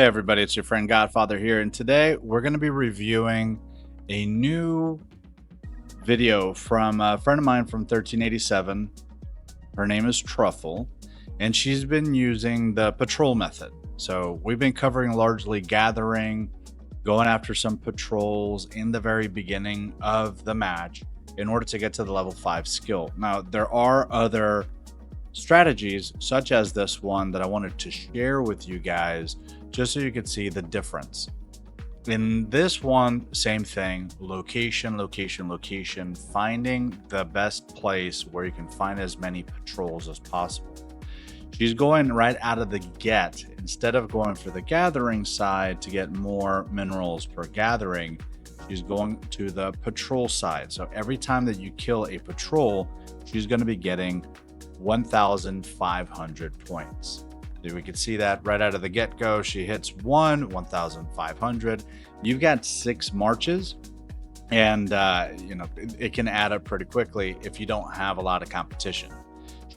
Hey everybody, it's your friend Godfather here, and today we're going to be reviewing a new video from a friend of mine from 1387. Her name is Truffle, and she's been using the patrol method. So we've been covering largely gathering, going after some patrols in the very beginning of the match in order to get to the level 5 skill. Now, there are other strategies such as this one that I wanted to share with you guys just so you could see the difference. In this one, same thing, location, finding the best place where you can find as many patrols as possible. She's going right out of the get. Instead of going for the gathering side to get more minerals per gathering, she's going to the patrol side. So every time that you kill a patrol, she's going to be getting 1,500 points. We can see that right out of the get-go. She hits 1,500. You've got 6 marches, and it can add up pretty quickly if you don't have a lot of competition.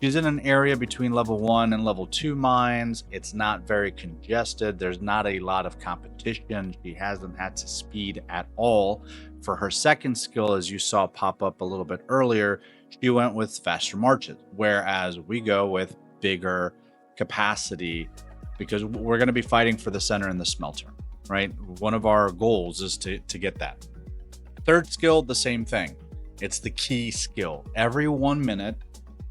She's in an area between level 1 and level 2 mines. It's not very congested. There's not a lot of competition. She hasn't had to speed at all. For her second skill, as you saw pop up a little bit earlier, she went with faster marches, whereas we go with bigger capacity because we're going to be fighting for the center and the smelter, right? One of our goals is to get that. Third skill, the same thing. It's the key skill. Every 1 minute,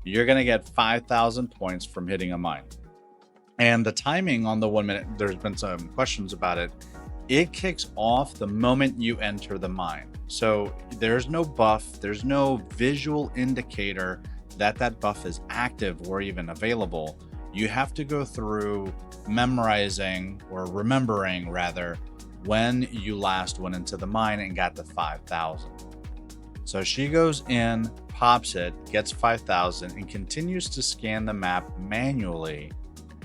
you're going to get 5,000 points from hitting a mine. And the timing on the 1 minute, there's been some questions about it. It kicks off the moment you enter the mine. So there's no buff, there's no visual indicator that that buff is active or even available. You have to go through memorizing or remembering rather when you last went into the mine and got the 5,000. So she goes in, pops it, gets 5,000 and continues to scan the map manually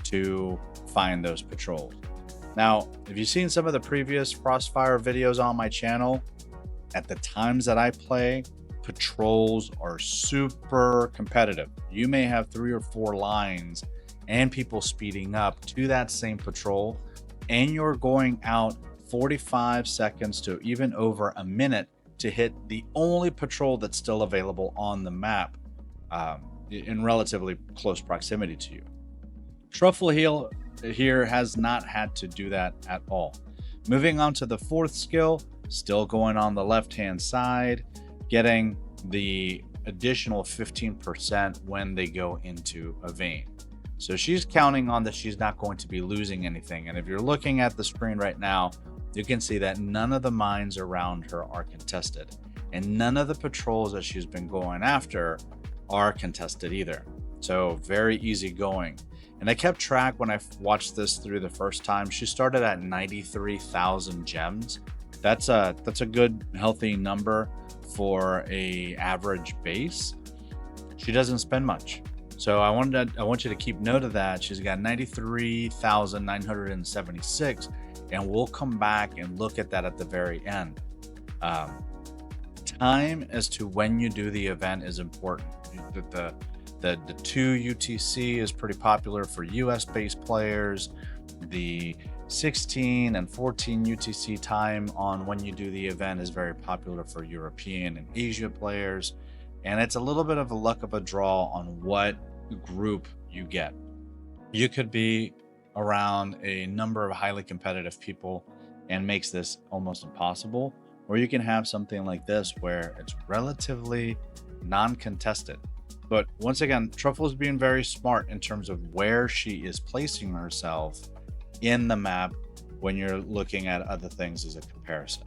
to find those patrols. Now, if you've seen some of the previous Frostfire videos on my channel, at the times that I play, patrols are super competitive. You may have 3 or 4 lines and people speeding up to that same patrol, and you're going out 45 seconds to even over a minute to hit the only patrol that's still available on the map in relatively close proximity to you. Truffle here has not had to do that at all. Moving on to the 4th skill, still going on the left-hand side, getting the additional 15% when they go into a vein. So she's counting on that she's not going to be losing anything. And if you're looking at the screen right now, you can see that none of the mines around her are contested. And none of the patrols that she's been going after are contested either. So very easy going. And I kept track when I watched this through the first time. She started at 93,000 gems. That's a good, healthy number for a average base. She doesn't spend much. So I want you to keep note of that. She's got 93,976, and we'll come back and look at that at the very end. Time as to when you do the event is important. The 2 UTC is pretty popular for US based players. The 16 and 14 UTC time on when you do the event is very popular for European and Asia players. And it's a little bit of a luck of a draw on what group you get. You could be around a number of highly competitive people and makes this almost impossible, or you can have something like this where it's relatively non-contested. But once again, Truffle is being very smart in terms of where she is placing herself in the map when you're looking at other things as a comparison.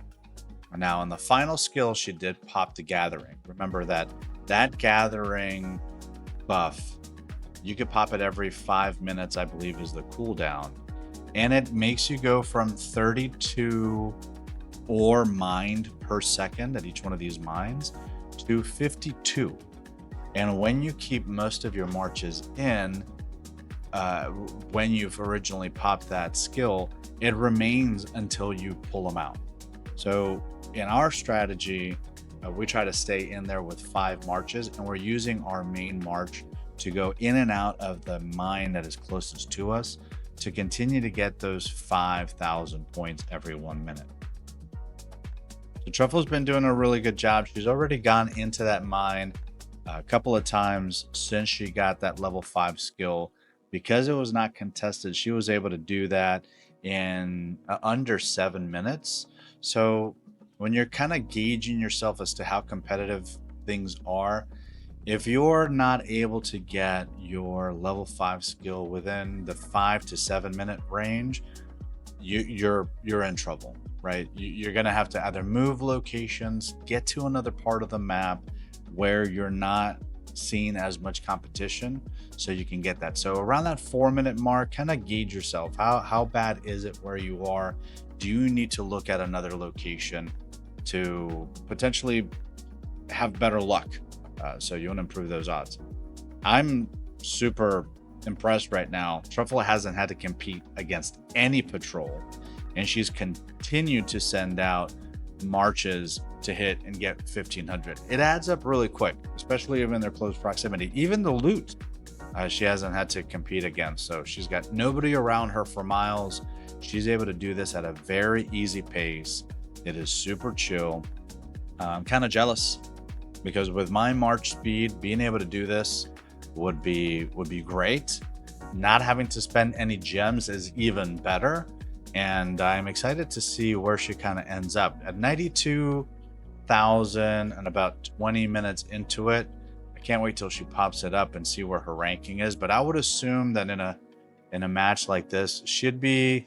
Now, in the final skill, she did pop the gathering. Remember that gathering buff, you could pop it every 5 minutes, I believe is the cooldown. And it makes you go from 32 ore mined per second at each one of these mines to 52. And when you keep most of your marches in, when you've originally popped that skill, it remains until you pull them out. So in our strategy, we try to stay in there with 5 marches, and we're using our main march to go in and out of the mine that is closest to us to continue to get those 5,000 points every 1 minute. So Truffle's been doing a really good job. She's already gone into that mine a couple of times since she got that level 5 skill. Because it was not contested, she was able to do that in under 7 minutes. So when you're kind of gauging yourself as to how competitive things are, if you're not able to get your level 5 skill within the 5 to 7 minute range, you're in trouble, right? You're gonna have to either move locations, get to another part of the map where you're not seeing as much competition, so you can get that. So around that 4 minute mark, kind of gauge yourself. How bad is it where you are? Do you need to look at another location to potentially have better luck? So you want to improve those odds. I'm super impressed right now. Truffle hasn't had to compete against any patrol, and she's continued to send out marches to hit and get 1,500. It adds up really quick, especially if in their close proximity. Even the loot, she hasn't had to compete against. So she's got nobody around her for miles. She's able to do this at a very easy pace. It is super chill. I'm kind of jealous, because with my march speed, being able to do this would be great. Not having to spend any gems is even better. And I'm excited to see where she kind of ends up at 92,000 and about 20 minutes into it. I can't wait till she pops it up and see where her ranking is. But I would assume that in a match like this, she'd be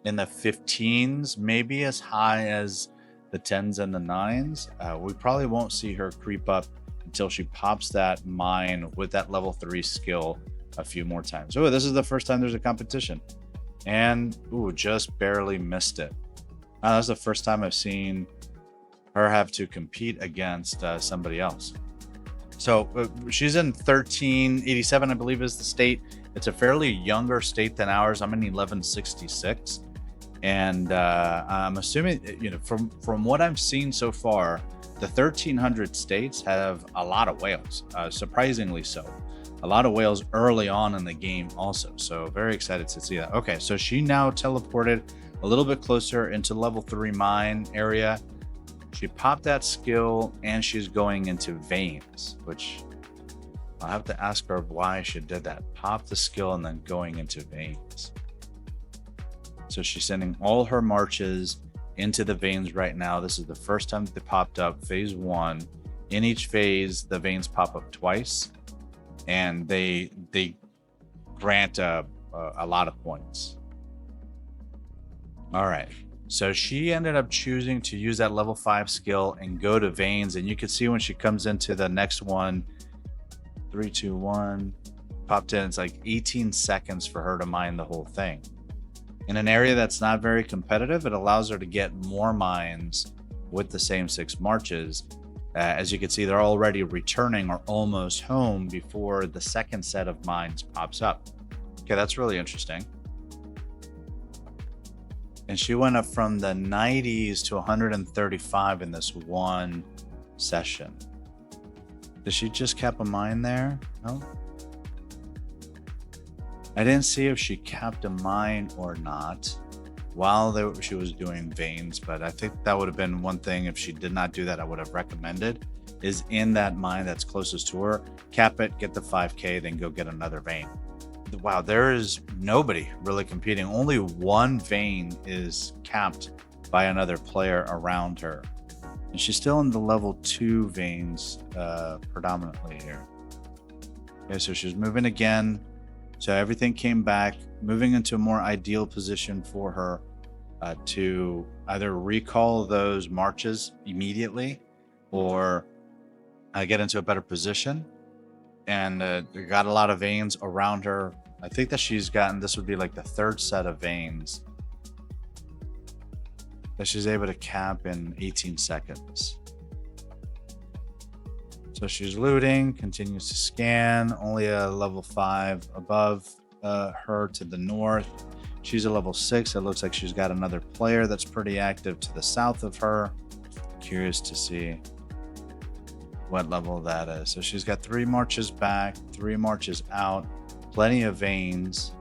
in the 15s, maybe as high as the 10s and the 9s. We probably won't see her creep up until she pops that mine with that level 3 skill a few more times. Oh, this is the first time there's a competition. And just barely missed it. That's the first time I've seen her have to compete against somebody else. So she's in 1387, I believe, is the state. It's a fairly younger state than ours. I'm in 1166, and I'm assuming, from what I've seen so far, the 1300 states have a lot of whales, surprisingly so. A lot of whales early on in the game also. So very excited to see that. Okay, so she now teleported a little bit closer into level 3 mine area. She popped that skill and she's going into veins, which I'll have to ask her why she did that. Pop the skill and then going into veins. So she's sending all her marches into the veins right now. This is the first time they popped up, phase 1. In each phase, the veins pop up twice, and they grant a lot of points. All right, so she ended up choosing to use that level 5 skill and go to veins, and you can see when she comes into the next one, 3 2 1 popped in. It's like 18 seconds for her to mine the whole thing. In an area that's not very competitive, it allows her to get more mines with the same 6 marches. As you can see, they're already returning or almost home before the second set of mines pops up. Okay, that's really interesting. And she went up from the 90s to 135 in this one session. Did she just cap a mine there? No? I didn't see if she capped a mine or not while she was doing veins, but I think that would have been one thing. If she did not do that, I would have recommended, is in that mine that's closest to her, cap it, get the 5k, then go get another vein. Wow, there is nobody really competing. Only one vein is capped by another player around her, and she's still in the level 2 veins predominantly here. Okay, so she's moving again. So everything came back, moving into a more ideal position for her to either recall those marches immediately or get into a better position. And got a lot of veins around her. I think that she's gotten, this would be like the 3rd set of veins that she's able to cap in 18 seconds. So she's looting, continues to scan, only a level 5 above her to the north. She's a level 6. It looks like she's got another player that's pretty active to the south of her. Curious to see what level that is. So she's got 3 marches back, 3 marches out, plenty of veins.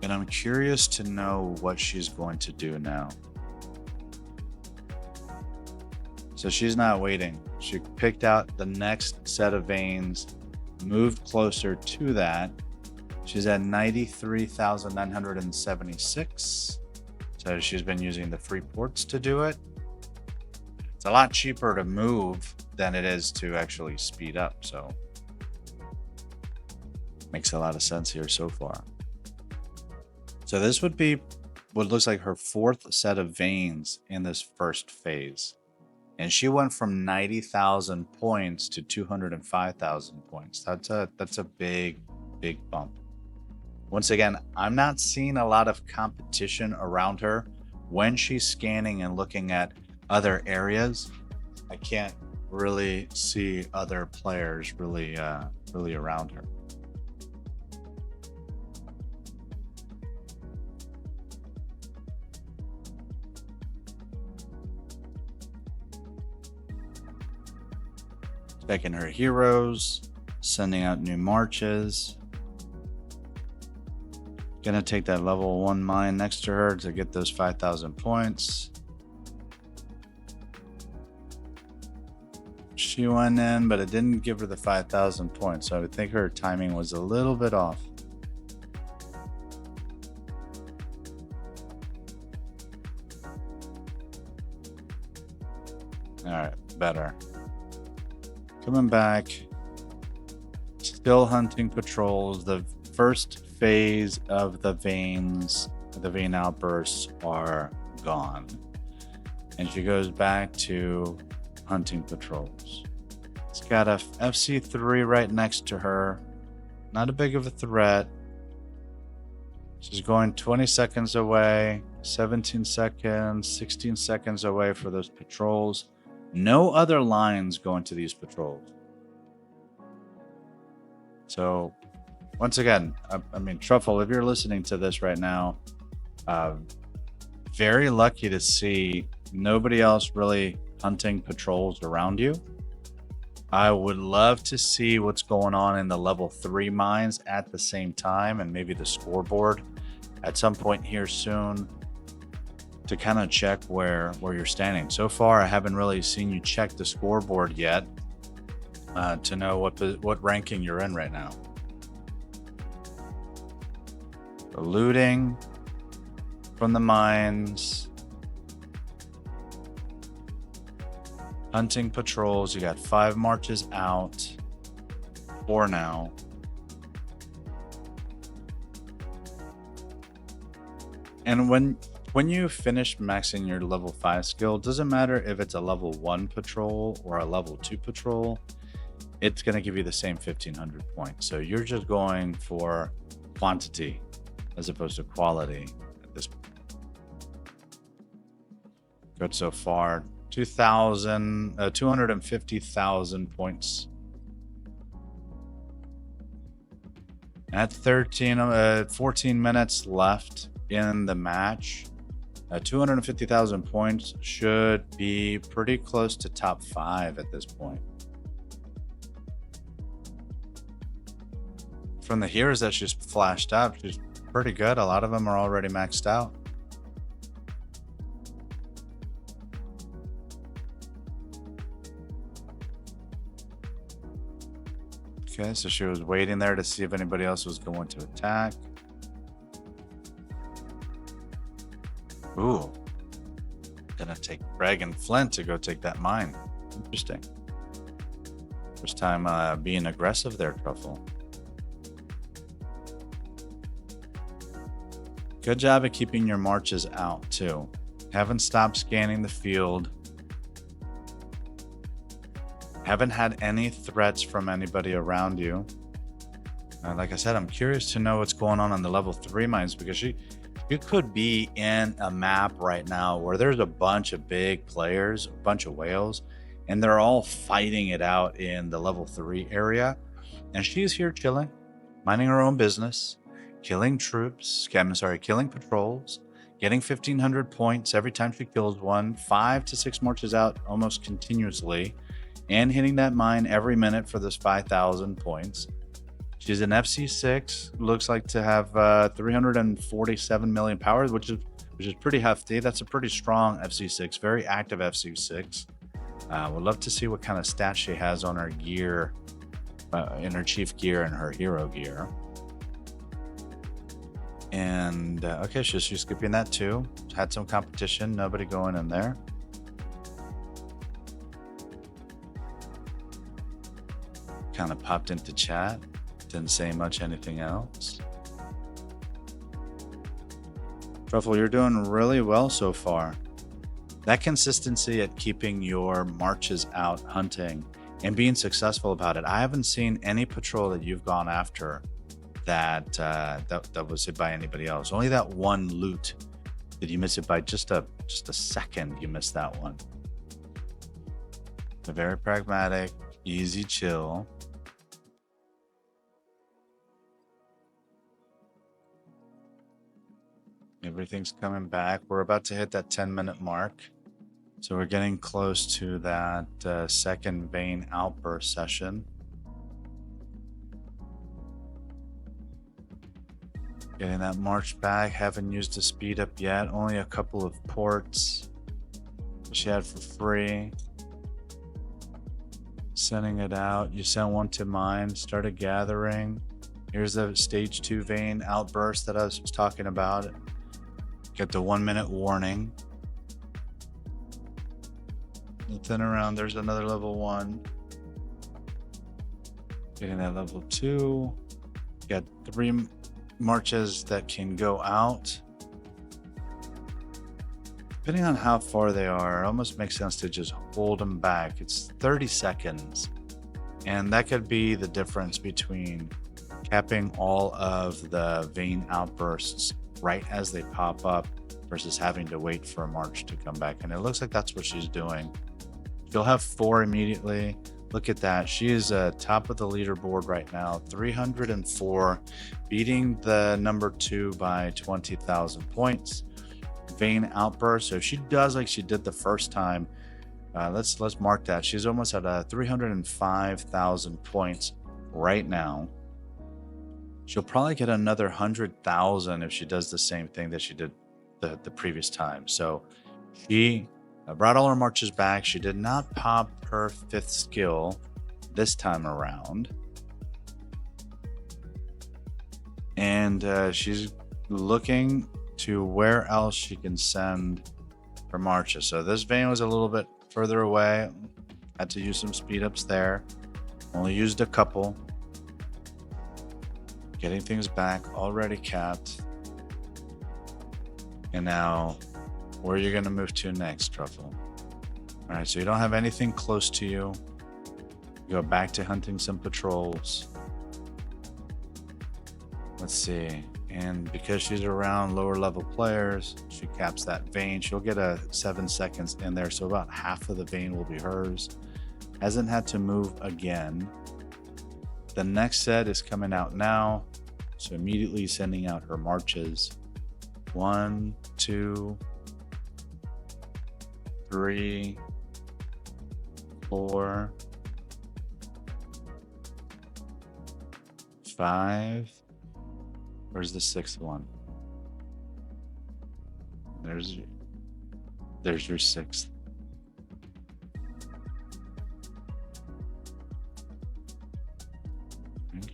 And I'm curious to know what she's going to do now. So she's not waiting. She picked out the next set of veins, moved closer to that. She's at 93,976. So she's been using the free ports to do it. It's a lot cheaper to move than it is to actually speed up. So makes a lot of sense here so far. So this would be what looks like her fourth set of veins in this first phase. And she went from 90,000 points to 205,000 points. That's a big bump. Once again, I'm not seeing a lot of competition around her. When she's scanning and looking at other areas, I can't really see other players really around her. Checking her heroes, sending out new marches. Gonna take that level 1 mine next to her to get those 5,000 points. She went in, but it didn't give her the 5,000 points, so I would think her timing was a little bit off. All right, better. Coming back, still hunting patrols. The first phase of the veins, the vein outbursts are gone. And she goes back to hunting patrols. It's got a FC3 right next to her. Not a big of a threat. She's going 20 seconds away, 17 seconds, 16 seconds away for those patrols. No other lines going to these patrols. So, once again, I mean, Truffle, if you're listening to this right now, very lucky to see nobody else really hunting patrols around you. I would love to see what's going on in the level 3 mines at the same time, and maybe the scoreboard at some point here soon, to kind of check where you're standing. So far, I haven't really seen you check the scoreboard yet to know what ranking you're in right now. The looting from the mines, hunting patrols. You got 5 marches out for now. And when you finish maxing your level 5 skill, it doesn't matter if it's a level 1 patrol or a level 2 patrol, it's going to give you the same 1,500 points. So you're just going for quantity as opposed to quality at this point. Good so far. 250,000 points. At 14 minutes left in the match. 250,000 points should be pretty close to top 5 at this point. From the heroes that she's flashed up, she's pretty good. A lot of them are already maxed out. Okay, so she was waiting there to see if anybody else was going to attack. Ooh. Gonna take Greg and Flint to go take that mine. Interesting. First time being aggressive there, Truffle. Good job at keeping your marches out, too. Haven't stopped scanning the field. Haven't had any threats from anybody around you. Like I said, I'm curious to know what's going on the level 3 mines, because you could be in a map right now where there's a bunch of big players, a bunch of whales, and they're all fighting it out in the level 3 area. And she's here chilling, minding her own business, killing troops, killing patrols, getting 1,500 points every time she kills one, 5 to 6 marches out almost continuously, and hitting that mine every minute for this 5,000 points. She's an FC6. Looks like to have 347 million power, which is pretty hefty. That's a pretty strong FC6, very active FC6. Would love to see what kind of stats she has on her gear, in her chief gear and her hero gear. And okay, she's skipping that too. Had some competition, nobody going in there. Kind of popped into chat, didn't say much anything else. Truffle, you're doing really well so far. That consistency at keeping your marches out hunting and being successful about it. I haven't seen any patrol that you've gone after that was hit by anybody else. Only that one loot that you missed it by just a second. You missed that one. So very pragmatic, easy chill. Everything's coming back. We're about to hit that 10-minute mark. So we're getting close to that second vein outburst session. Getting that march back. Haven't used the speed up yet. Only a couple of ports she had for free. Sending it out. You sent one to mine. Started gathering. Here's the stage 2 vein outburst that I was talking about. Get the 1-minute warning. Nothing around. There's another level 1. Getting that level 2. Got 3 marches that can go out. Depending on how far they are, it almost makes sense to just hold them back. It's 30 seconds. And that could be the difference between capping all of the vein outbursts right as they pop up versus having to wait for a march to come back. And it looks like that's what she's doing. She'll have 4 immediately. Look at that. She is top of the leaderboard right now, 304, beating the number 2 by 20,000 points. Vein outburst. So if she does like she did the first time, let's mark that. She's almost at 305,000 points right now. She'll probably get another 100,000 if she does the same thing that she did the previous time. So she brought all her marches back. She did not pop her 5th skill this time around. And she's looking to where else she can send her marches. So this vein was a little bit further away. Had to use some speed ups there. Only used a couple. Getting things back, already capped. And now, where are you going to move to next, Truffle? All right, so you don't have anything close to you. Go back to hunting some patrols. Let's see. And because she's around lower level players, she caps that vein. She'll get a 7 seconds in there, so about half of the vein will be hers. Hasn't had to move again. The next set is coming out now, so immediately sending out her marches. 1, 2, 3, 4, 5. Where's the 6th one? There's your 6th.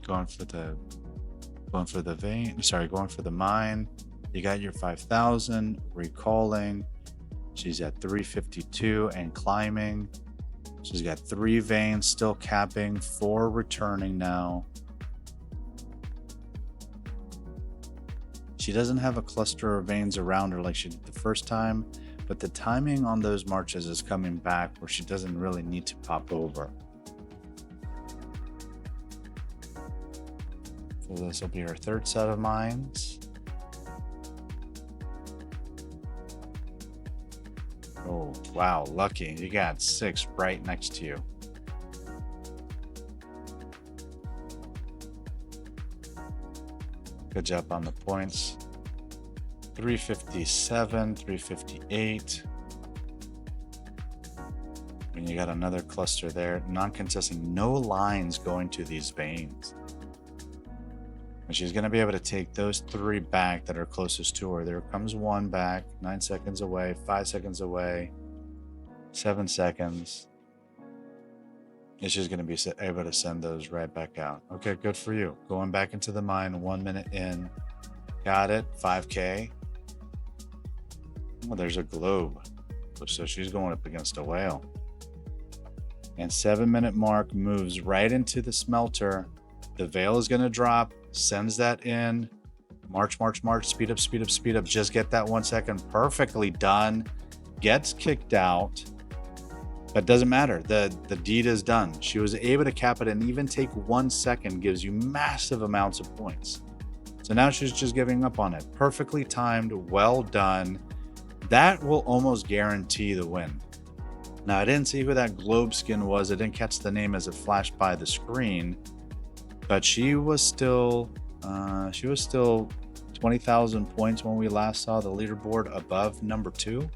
Going for the vein. Sorry, going for the mine. You got your 5,000. Recalling. She's at 352 and climbing. She's got 3 veins still capping, 4 returning now. She doesn't have a cluster of veins around her like she did the first time, but the timing on those marches is coming back where she doesn't really need to pop over. So this will be her 3rd set of mines. Oh, wow, lucky. You got 6 right next to you. Good job on the points. 357, 358. And you got another cluster there. Non-contesting, no lines going to these veins. And she's going to be able to take those 3 back that are closest to her. There comes 1 back, 9 seconds away, 5 seconds away, 7 seconds. And she's going to be able to send those right back out. Okay, good for you. Going back into the mine, 1 minute in. Got it, 5K. Well, there's a globe. So she's going up against a whale. And 7-minute mark, moves right into the smelter. The veil is going to drop, sends that in. March, march, march, speed up, speed up, speed up. Just get that 1 second. Perfectly done. Gets kicked out. But doesn't matter. The deed is done. She was able to cap it, and even take 1 second gives you massive amounts of points. So now she's just giving up on it. Perfectly timed. Well done. That will almost guarantee the win. Now, I didn't see who that globe skin was. I didn't catch the name as it flashed by the screen, but she was still 20,000 points when we last saw the leaderboard above number 2.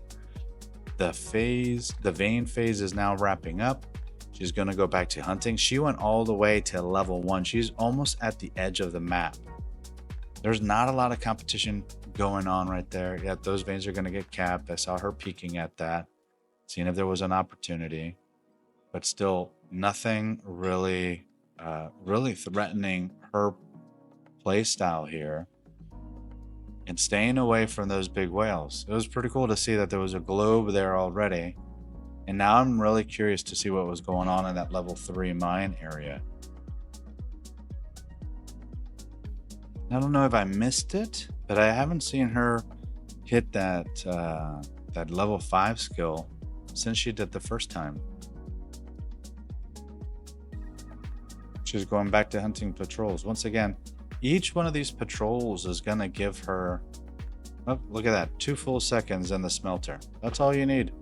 The vein phase is now wrapping up. She's going to go back to hunting. She went all the way to level 1. She's almost at the edge of the map. There's not a lot of competition going on right there. Yeah, those veins are going to get capped. I saw her peeking at that, seeing if there was an opportunity, but still nothing really threatening her play style here, and staying away from those big whales. It was pretty cool to see that there was a globe there already, and now I'm really curious to see what was going on in that level 3 mine area. I don't know if I missed it, but I haven't seen her hit that level 5 skill since she did the first time. She's going back to hunting patrols. Once again, each one of these patrols is going to give her, oh, look at that, 2 full seconds in the smelter. That's all you need.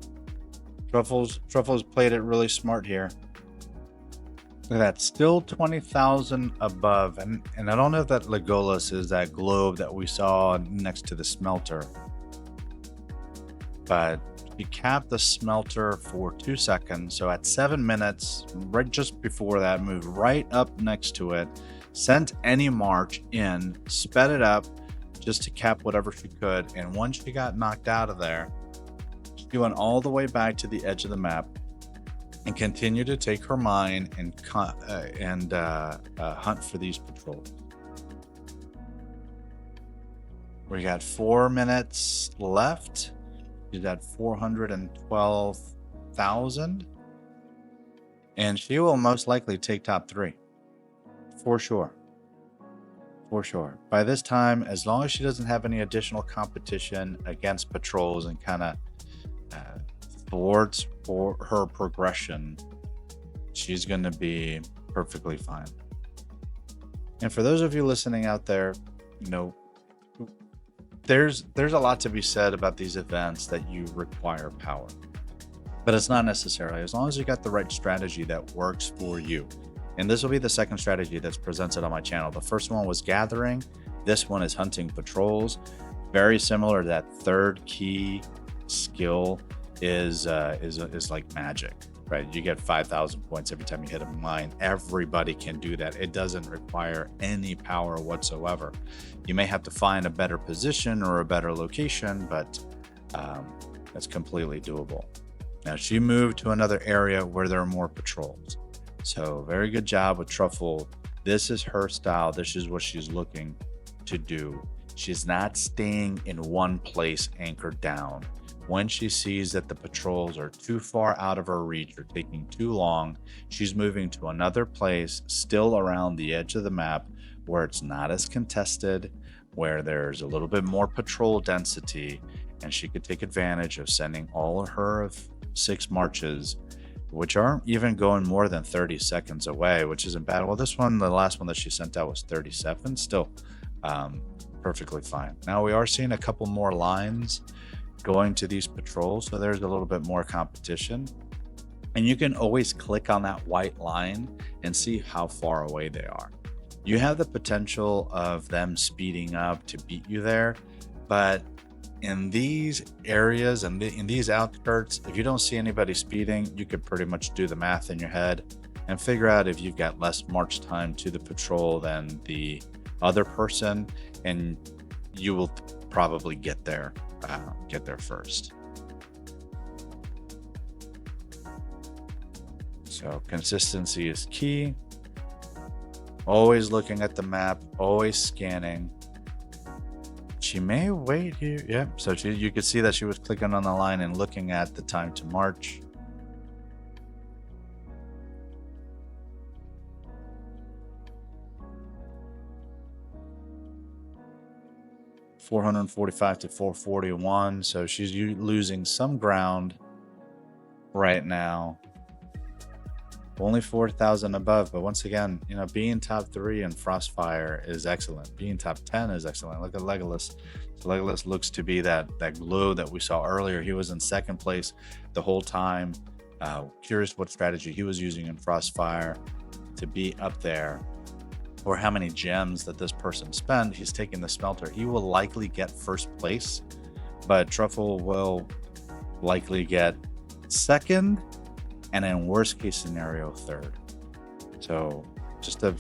Truffles played it really smart here. Look at that, still 20,000 above. And I don't know if that Legolas is that globe that we saw next to the smelter. But he capped the smelter for 2 seconds. So at 7 minutes, right just before that, moved right up next to it, sent any march in, sped it up just to cap whatever she could. And once she got knocked out of there, she went all the way back to the edge of the map and continue to take her mine and hunt for these patrols. We got 4 minutes left. She's at 412,000, and she will most likely take top 3 for sure. By this time, as long as she doesn't have any additional competition against patrols and kind of thwarts for her progression, she's going to be perfectly fine. And for those of you listening out there, you know, there's a lot to be said about these events that you require power, but it's not necessarily, as long as you got the right strategy that works for you. And this will be the second strategy that's presented on my channel. The first one was gathering. This one is hunting patrols. Very similar to that third key skill is like magic, right? You get 5,000 points every time you hit a mine. Everybody can do that. It doesn't require any power whatsoever. You may have to find a better position or a better location, but that's completely doable. Now she moved to another area where there are more patrols. So very good job with Truffle. This is her style. This is what she's looking to do. She's not staying in one place anchored down. When she sees that the patrols are too far out of her reach or taking too long, she's moving to another place still around the edge of the map where it's not as contested, where there's a little bit more patrol density, and she could take advantage of sending all of her 6 marches, which aren't even going more than 30 seconds away, which isn't bad. Well, this one, the last one that she sent out was 37, still perfectly fine. Now we are seeing a couple more lines going to these patrols, so there's a little bit more competition, and you can always click on that white line and see how far away they are. You have the potential of them speeding up to beat you there, but in these areas and in these outskirts, if you don't see anybody speeding, you could pretty much do the math in your head and figure out if you've got less march time to the patrol than the other person, and you will probably get there first. So consistency is key. Always looking at the map, always scanning. She may wait here. Yeah, so you could see that she was clicking on the line and looking at the time to march. $445 to $441. So she's losing some ground right now. Only 4,000 above, but once again, you know, being top 3 in Frostfire is excellent. Being top 10 is excellent. Look at Legolas. So Legolas looks to be that glow that we saw earlier. He was in second place the whole time. Curious what strategy he was using in Frostfire to be up there, or how many gems that this person spent. He's taking the smelter. He will likely get first place, but Truffle will likely get second, and in worst case scenario, third. So just a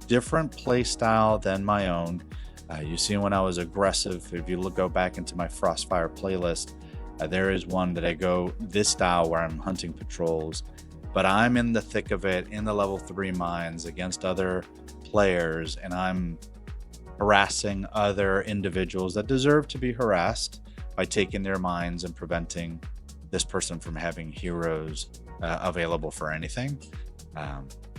different play style than my own. You see, when I was aggressive, if you go back into my Frostfire playlist, there is one that I go this style where I'm hunting patrols, but I'm in the thick of it in the level 3 mines against other players, and I'm harassing other individuals that deserve to be harassed by taking their mines and preventing this person from having heroes available for anything,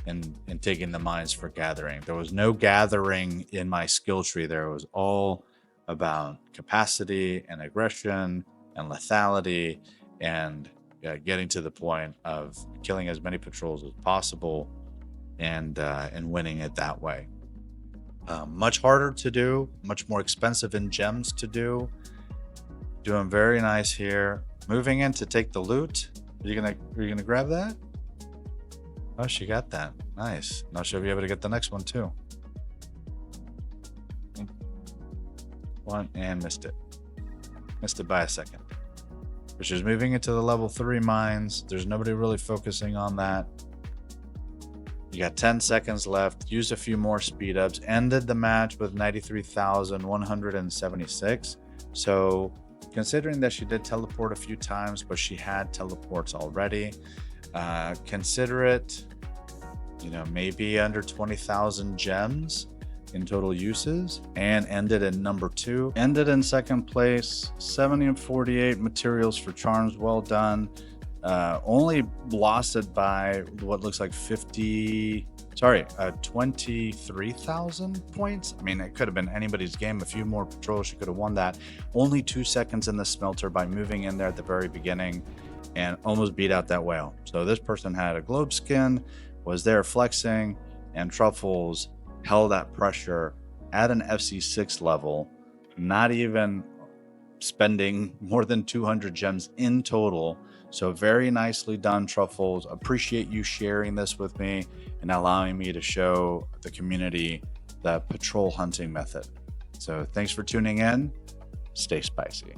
and taking the mines for gathering. There was no gathering in my skill tree. There was all about capacity and aggression and lethality, and getting to the point of killing as many patrols as possible and winning it that way. Much harder to do, much more expensive in gems to do. Doing very nice here. Moving in to take the loot. Are you gonna grab that? Oh, she got that. Nice. Now she'll be able to get the next one too. One and missed it. Missed it by a second. But she's moving into the level 3 mines. There's nobody really focusing on that. You got 10 seconds left. Used a few more speed ups. Ended the match with 93,176. So considering that she did teleport a few times, but she had teleports already, consider it, you know, maybe under 20,000 gems in total uses, and ended in number 2. Ended in second place, 70 and 48 materials for charms. Well done. Only lost it by what looks like 23,000 points. I mean, it could have been anybody's game. A few more patrols, she could have won that. Only 2 seconds in the smelter by moving in there at the very beginning and almost beat out that whale. So this person had a globe skin, was there flexing, and Truffles held that pressure at an FC6 level, not even spending more than 200 gems in total. So very nicely done, Truffles. Appreciate you sharing this with me and allowing me to show the community the patrol hunting method. So thanks for tuning in. Stay spicy.